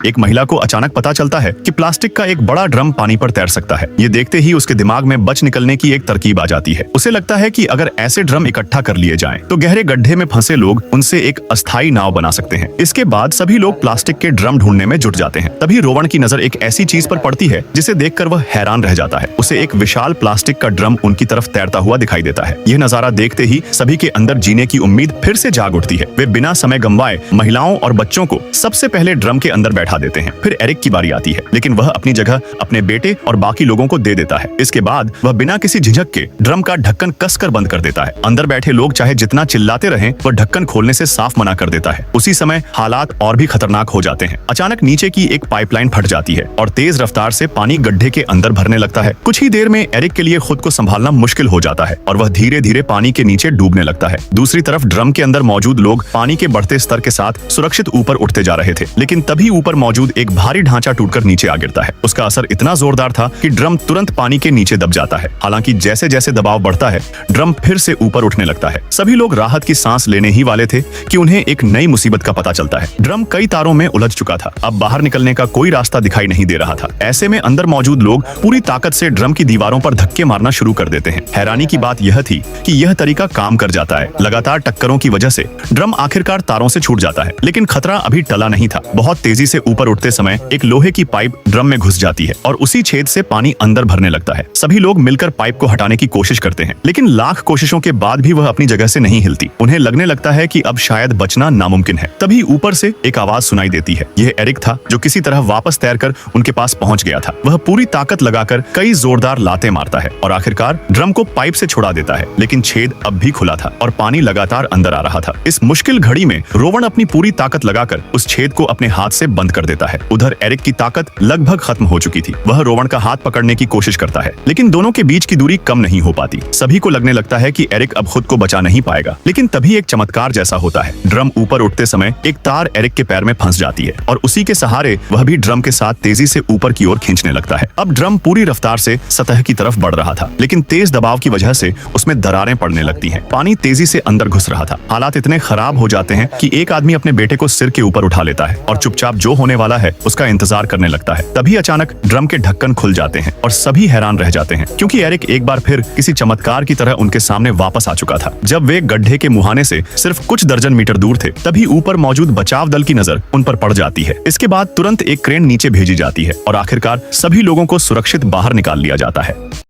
एक महिला को अचानक पता चलता है कि प्लास्टिक का एक बड़ा ड्रम पानी पर तैर सकता है। ये देखते ही उसके दिमाग में बच निकलने की एक तरकीब आ जाती है। उसे लगता है कि अगर ऐसे ड्रम इकट्ठा कर लिए जाएं, तो गहरे गड्ढे में फंसे लोग उनसे एक अस्थायी नाव बना सकते हैं। इसके बाद सभी लोग प्लास्टिक के ड्रम ढूंढने में जुट जाते हैं। तभी रोवन की नजर एक ऐसी चीज पर पड़ती है जिसे देखकर वह हैरान रह जाता है। उसे एक विशाल प्लास्टिक का ड्रम उनकी तरफ तैरता हुआ दिखाई देता है। यह नजारा देखते ही सभी के अंदर जीने की उम्मीद फिर से जाग उठती है। वे बिना समय गंवाए महिलाओं और बच्चों को सबसे पहले ड्रम के अंदर बैठा देते हैं। फिर एरिक की बारी आती है, लेकिन वह अपनी जगह अपने बेटे और बाकी लोगों को दे देता है। इसके बाद वह बिना किसी झिझक के ड्रम का ढक्कन कसकर बंद कर देता है। अंदर बैठे लोग चाहे जितना चिल्लाते रहें, वह ढक्कन खोलने से साफ मना कर देता है। उसी समय हालात और भी खतरनाक हो जाते हैं। अचानक नीचे की एक पाइपलाइन फट जाती है और तेज रफ्तार से पानी गड्ढे के अंदर भरने लगता है। कुछ ही देर में एरिक के लिए खुद को संभालना मुश्किल हो जाता है और वह धीरे धीरे पानी के नीचे डूबने लगता है। दूसरी तरफ ड्रम के अंदर मौजूद लोग पानी के बढ़ते स्तर के साथ सुरक्षित ऊपर उठते जा रहे थे, लेकिन तभी ऊपर मौजूद एक भारी ढांचा टूटकर नीचे आ गिरता है। उसका असर इतना जोरदार था कि ड्रम तुरंत पानी के नीचे दब जाता है। हालांकि जैसे जैसे दबाव बढ़ता है, ड्रम फिर से ऊपर उठने लगता है। सभी लोग राहत की सांस लेने ही वाले थे कि उन्हें एक नई मुसीबत का पता चलता है। ड्रम कई तारों में उलझ चुका था। अब बाहर निकलने का कोई रास्ता दिखाई नहीं दे रहा था। ऐसे में अंदर मौजूद लोग पूरी ताकत से ड्रम की दीवारों पर धक्के मारना शुरू कर देते हैं। हैरानी की बात यह थी कि यह तरीका काम कर जाता है। लगातार टक्करों की वजह से ड्रम आखिरकार तारों से छूट जाता है, लेकिन खतरा अभी टला नहीं था। बहुत तेजी से ऊपर उठते समय एक लोहे की पाइप ड्रम में घुस जाती है और उसी छेद से पानी अंदर भरने लगता है। सभी लोग मिलकर पाइप को हटाने की कोशिश करते हैं, लेकिन लाख कोशिशों के बाद भी वह अपनी जगह से नहीं हिलती। उन्हें लगने लगता है कि अब शायद बचना नामुमकिन है। तभी ऊपर से एक आवाज सुनाई देती है। यह एरिक था, जो किसी तरह वापस तैरकर उनके पास पहुंच गया था। वह पूरी ताकत लगाकर कई जोरदार लातें मारता है और आखिरकार ड्रम को पाइप से छुड़ा देता है, लेकिन छेद अब भी खुला था और पानी लगातार अंदर आ रहा था। इस मुश्किल घड़ी में रोवन अपनी पूरी ताकत लगाकर उस छेद को अपने हाथ से बंद कर देता है। उधर एरिक की ताकत लगभग खत्म हो चुकी थी। वह रोवन का हाथ पकड़ने की कोशिश करता है, लेकिन दोनों के बीच की दूरी कम नहीं हो पाती। सभी को लगने लगता है कि एरिक अब खुद को बचा नहीं पाएगा, लेकिन तभी एक चमत्कार जैसा होता है। ड्रम ऊपर उठते समय एक तार एरिक के पैर में फंस जाती है और उसी के सहारे वह भी ड्रम के साथ तेजी से ऊपर की ओर खींचने लगता है। अब ड्रम पूरी रफ्तार से सतह की तरफ बढ़ रहा था, लेकिन तेज दबाव की वजह से उसमें दरारें पड़ने लगती हैं। पानी तेजी से अंदर घुस रहा था। हालात इतने खराब हो जाते हैं कि एक आदमी अपने बेटे को सिर के ऊपर उठा लेता है और चुपचाप जो होने वाला है उसका इंतजार करने लगता है। तभी अचानक ड्रम के ढक्कन खुल जाते हैं और सभी हैरान रह जाते हैं, क्योंकि एरिक एक बार फिर किसी चमत्कार की तरह उनके सामने वापस आ चुका था। जब वे गड्ढे के मुहाने से सिर्फ कुछ दर्जन मीटर दूर थे, तभी ऊपर मौजूद बचाव दल की नजर उन पर पड़ जाती है। इसके बाद तुरंत एक क्रेन नीचे भेजी जाती है और आखिरकार सभी लोगों को सुरक्षित बाहर निकाल लिया जाता है।